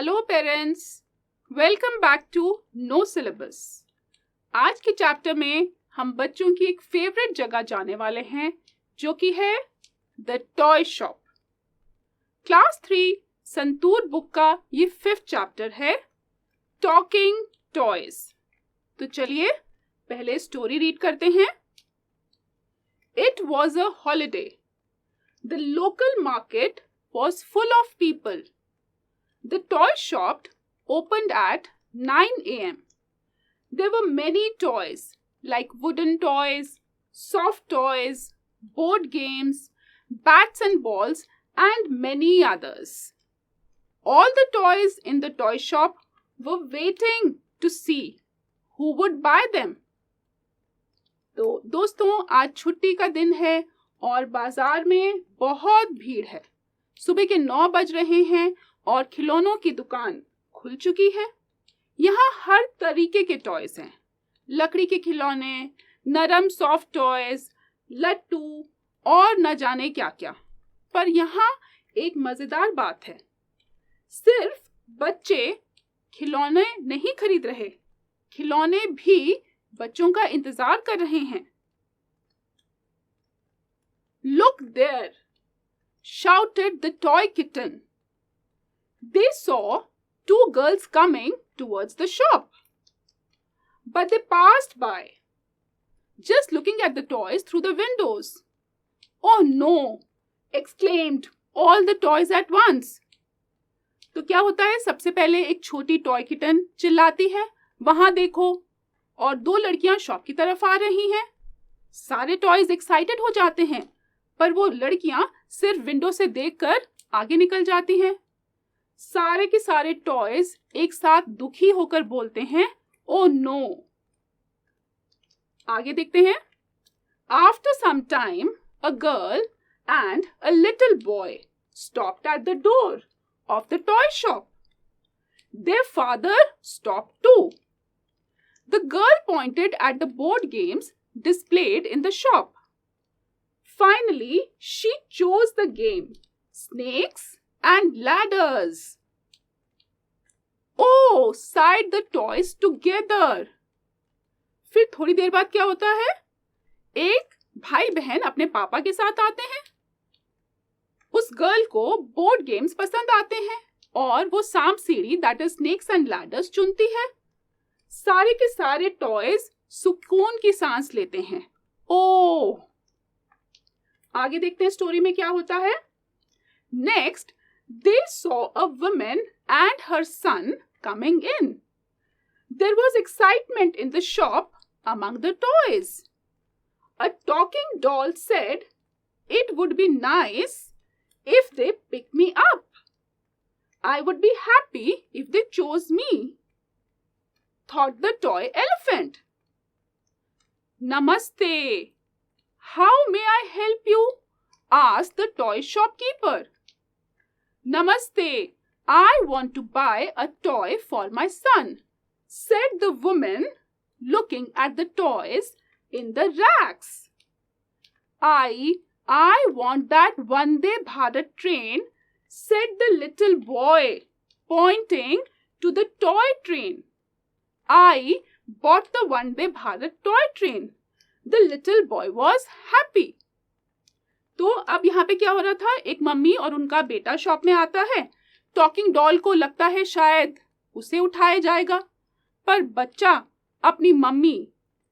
Hello parents, welcome back to no syllabus. आज के chapter में हम बच्चों की एक फेवरेट जगह जाने वाले हैं जो कि है the toy shop. Class 3 santoor book का ये 5th चैप्टर है, टॉकिंग टॉयज। तो चलिए पहले स्टोरी रीड करते हैं। It was a holiday. The local market was full of people. The toy shop opened at 9 a.m. There were many toys like wooden toys, soft toys, board games, bats and balls, and many others. All the toys in the toy shop were waiting to see who would buy them. तो दोस्तों, आज छुट्टी का दिन है और बाजार में बहुत भीड़ है। सुबह के 9 बज रहे हैं और खिलौनों की दुकान खुल चुकी है। यहाँ हर तरीके के टॉयज हैं, लकड़ी के खिलौने, नरम सॉफ्ट टॉयज, लट्टू और न जाने क्या क्या। पर यहाँ एक मजेदार बात है, सिर्फ बच्चे खिलौने नहीं खरीद रहे, खिलौने भी बच्चों का इंतजार कर रहे हैं। Look there, shouted the toy kitten. They saw 2 girls coming towards the shop. But they passed by, just looking at the toys through the windows. Oh no! Exclaimed all the toys at once. तो क्या होता है, सबसे पहले एक छोटी toy kitten चिल्लाती है, वहां देखो, और 2 लड़कियां शॉप की तरफ आ रही हैं। सारे टॉयज एक्साइटेड हो जाते हैं, पर वो लड़कियां सिर्फ विंडो से देखकर आगे निकल जाती हैं। सारे के सारे टॉयज एक साथ दुखी होकर बोलते हैं, ओ नो। आगे देखते हैं। After some time a girl and a little boy stopped at the door of the toy shop. Their father stopped too. The girl pointed at the board games displayed in the shop. Finally, she chose the game, Snakes and Ladders. Oh, sighed the toys together. फिर थोड़ी देर बाद क्या होता है, एक भाई बहन अपने पापा के साथ आते हैं। उस गर्ल को बोर्ड गेम्स पसंद आते हैं और वो सांप सीढ़ी that is snakes and ladders चुनती है। सारे के सारे टॉयज सुकून की सांस लेते हैं। ओह, आगे देखते हैं स्टोरी में क्या होता है। Next, they saw a woman and her son coming in. There was excitement in the shop among the toys. A talking doll said, "It would be nice if they picked me up. I would be happy if they chose me," thought the toy elephant. Namaste. How may I help you? Asked the toy shopkeeper. Namaste. I want to buy a toy for my son, said the woman, looking at the toys in the racks. I want that Vande Bharat train, said the little boy, pointing to the toy train. I bought the Vande Bharat toy train. The little boy was happy. तो अब यहाँ पे क्या हो रहा था, एक mummy और उनका बेटा शॉप में आता है। टॉकिंग डॉल को लगता है शायद उसे उठाया जाएगा, पर बच्चा अपनी मम्मी,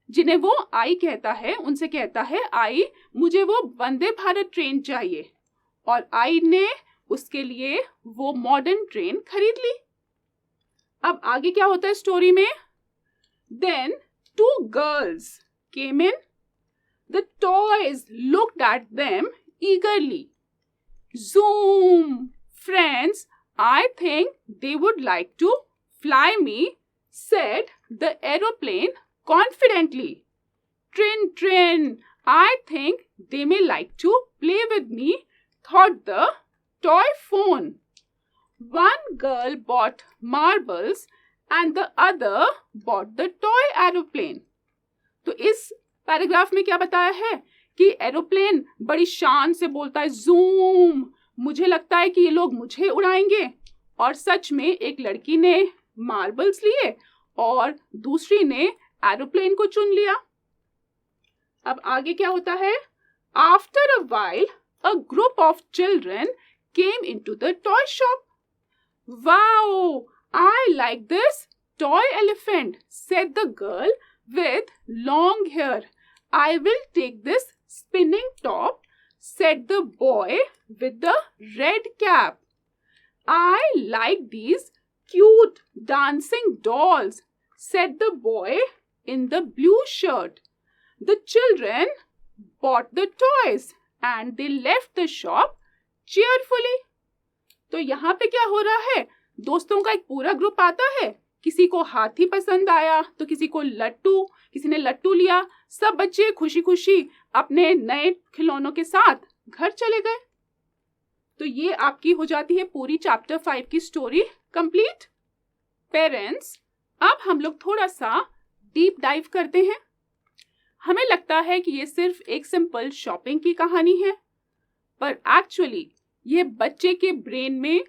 जिन्हें वो आई कहता है, उनसे कहता है, आई मुझे वो वंदे भारत ट्रेन चाहिए, और आई ने उसके लिए वो मॉडर्न ट्रेन खरीद ली। अब आगे क्या होता है स्टोरी में। Then 2 girls came in. The toys looked at them eagerly. Zoom! Friends, I think they would like to fly me, said the aeroplane confidently. Trin, trin, I think they may like to play with me, thought the toy phone. One girl bought marbles and the other bought the toy aeroplane. तो इस paragraph में क्या बताया है कि aeroplane बड़ी शान से बोलता है, जूम, मुझे लगता है कि ये लोग मुझे उड़ाएंगे, और सच में एक लड़की ने मार्बल्स लिए और दूसरी ने एरोप्लेन को चुन लिया। अब आगे क्या होता है? After a while a group of children came into the toy shop. Wow, I like this toy elephant, said the girl with long hair. I will take this spinning top, said the boy with the red cap. I like these cute dancing dolls, said the boy in the blue shirt. The children bought the toys and they left the shop cheerfully. तो यहाँ पे क्या हो रहा है? दोस्तों का एक पूरा ग्रुप आता है। किसी को हाथी पसंद आया तो किसी को लट्टू, किसी ने लट्टू लिया। सब बच्चे खुशी खुशी अपने नए खिलौनों के साथ घर चले गए। तो ये आपकी हो जाती है पूरी चैप्टर 5 की स्टोरी कंप्लीट। पेरेंट्स, अब हम लोग थोड़ा सा डीप डाइव करते हैं। हमें लगता है कि ये सिर्फ एक सिंपल शॉपिंग की कहानी है, पर एक्चुअली ये बच्चे के ब्रेन में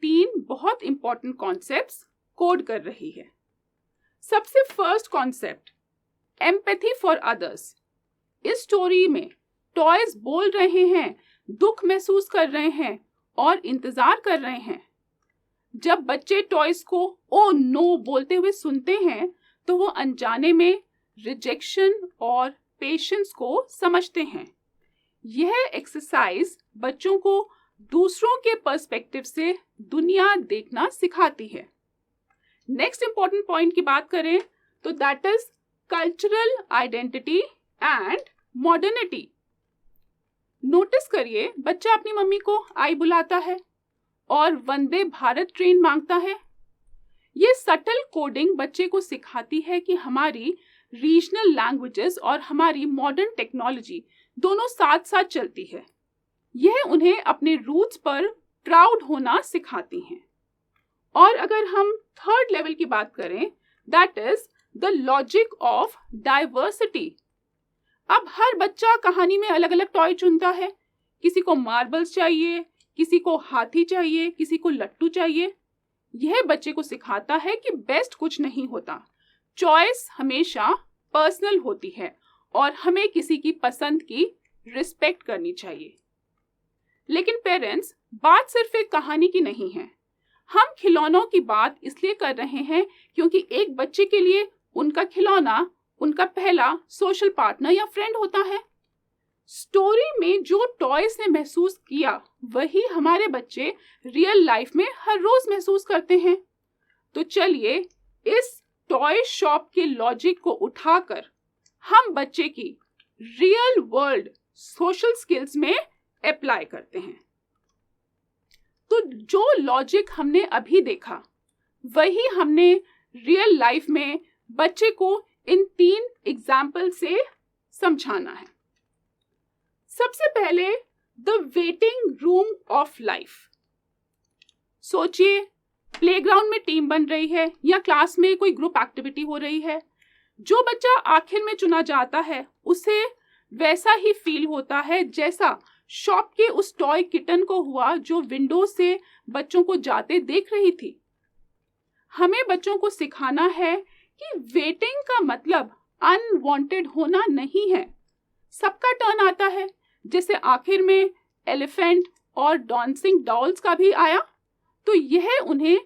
3 बहुत इंपॉर्टेंट कॉन्सेप्ट्स कोड कर रही है। सबसे first concept, empathy for others. इस स्टोरी में टॉयज बोल रहे हैं, दुख महसूस कर रहे हैं और इंतजार कर रहे हैं। जब बच्चे टॉयज को ओ नो बोलते हुए सुनते हैं तो वो अनजाने में रिजेक्शन और पेशेंस को समझते हैं। यह एक्सरसाइज बच्चों को दूसरों के पर्सपेक्टिव से दुनिया देखना सिखाती है। नेक्स्ट इंपॉर्टेंट पॉइंट की बात करें तो that is cultural identity and modernity. Notice करिए, बच्चा अपनी मम्मी को आई बुलाता है और वंदे भारत ट्रेन मांगता है। ये सटल कोडिंग बच्चे को सिखाती है कि हमारी रीजनल लैंग्वेजेस और हमारी मॉडर्न टेक्नोलॉजी दोनों साथ साथ चलती है। यह उन्हें अपने रूट्स पर प्राउड होना सिखाती हैं। और अगर हम थर्ड लेवल की बात करें, that is the logic of diversity. अब हर बच्चा कहानी में अलग अलग टॉय चुनता है। किसी को मार्बल्स चाहिए, किसी को हाथी चाहिए, किसी को लट्टू चाहिए। यह बच्चे को सिखाता है कि बेस्ट कुछ नहीं होता, चॉइस हमेशा पर्सनल होती है और हमें किसी की पसंद की रिस्पेक्ट करनी चाहिए। लेकिन पेरेंट्स, बात सिर्फ एक कहानी की नहीं है। हम खिलौनों की बात इसलिए कर रहे हैं क्योंकि एक बच्चे के लिए उनका खिलौना उनका पहला सोशल पार्टनर या फ्रेंड होता है। स्टोरी में जो टॉयज ने महसूस किया वही हमारे बच्चे रियल लाइफ में हर रोज महसूस करते हैं। तो चलिए इस टॉय शॉप के लॉजिक को उठाकर हम बच्चे की रियल वर्ल्ड सोशल स्किल्स में अप्लाई करते हैं। तो जो लॉजिक हमने अभी देखा वही हमने रियल लाइफ में बच्चे को इन 3 एग्जाम्पल से समझाना है। सबसे पहले the waiting room of life. सोचिए, प्लेग्राउंड में टीम बन रही है या क्लास में कोई ग्रुप एक्टिविटी हो रही है। जो बच्चा आखिर में चुना जाता है उसे वैसा ही फील होता है जैसा शॉप के उस टॉय किटन को हुआ जो विंडो से बच्चों को जाते देख रही थी। हमें बच्चों को सिखाना है कि वेटिंग का मतलब अनवांटेड होना नहीं है। सबका टर्न आता है, जैसे आखिर में एलिफेंट और डांसिंग डॉल्स का भी आया। तो यह उन्हें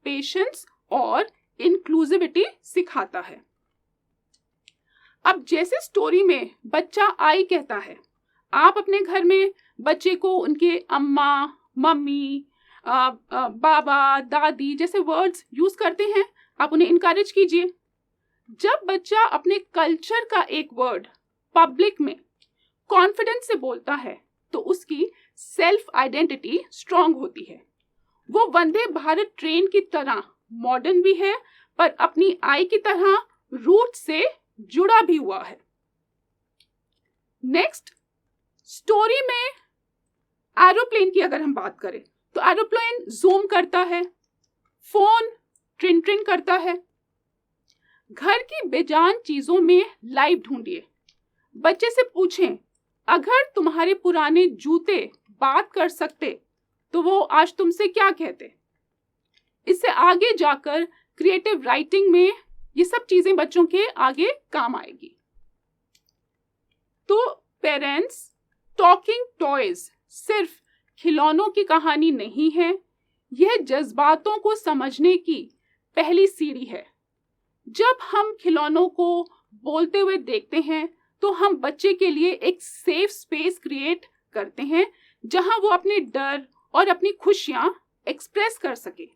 पेशेंस और इंक्लूसिविटी सिखाता है। अब जैसे स्टोरी में बच्चा आई कहता है, आप अपने घर में बच्चे को उनके अम्मा, मम्मी, बाबा, दादी जैसे वर्ड्स यूज करते हैं, आप उन्हें इनकरेज कीजिए। जब बच्चा अपने कल्चर का एक वर्ड पब्लिक में कॉन्फिडेंस से बोलता है तो उसकी सेल्फ आइडेंटिटी स्ट्रांग होती है। वो वंदे भारत ट्रेन की तरह मॉडर्न भी है पर अपनी आई की तरह रूट से जुड़ा भी हुआ है। नेक्स्ट, स्टोरी में एरोप्लेन की अगर हम बात करें तो एरोप्लेन जूम करता है, फोन ट्रिन ट्रिन करता है। घर की बेजान चीजों में लाइफ ढूंढिए। बच्चे से पूछें, अगर तुम्हारे पुराने जूते बात कर सकते तो वो आज तुमसे क्या कहते। इससे आगे जाकर क्रिएटिव राइटिंग में ये सब चीजें बच्चों के आगे काम आएगी। तो पेरेंट्स, टॉकिंग टॉयज सिर्फ खिलौनों की कहानी नहीं है, यह जज्बातों को समझने की पहली सीढ़ी है। जब हम खिलौनों को बोलते हुए देखते हैं तो हम बच्चे के लिए एक सेफ स्पेस क्रिएट करते हैं जहां वो अपने डर और अपनी खुशियां एक्सप्रेस कर सके।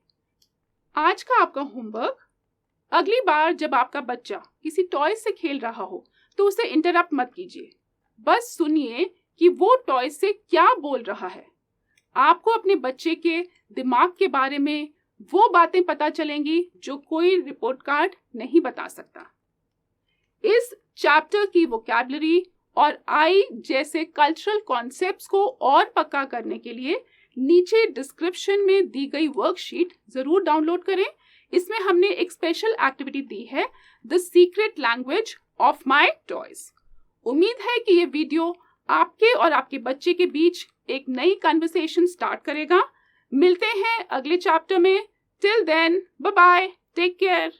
आज का आपका होमवर्क, अगली बार जब आपका बच्चा किसी टॉय से खेल रहा हो तो उसे इंटरप्ट मत कीजिए, बस सुनिए कि वो टॉय से क्या बोल रहा है। आपको अपने बच्चे के दिमाग के बारे में वो बातें पता चलेंगी जो कोई रिपोर्ट कार्ड नहीं बता सकता। इस चैप्टर की वोकैबुलरी और आई जैसे कल्चरल कॉन्सेप्ट्स को और पक्का करने के लिए नीचे डिस्क्रिप्शन में दी गई वर्कशीट जरूर डाउनलोड करें। इसमें हमने एक स्पेशल एक्टिविटी दी है, the secret language of my toys. उम्मीद है कि ये वीडियो आपके और आपके बच्चे के बीच एक नई कन्वर्सेशन स्टार्ट करेगा। मिलते हैं अगले चैप्टर में। Till then, bye bye, take care.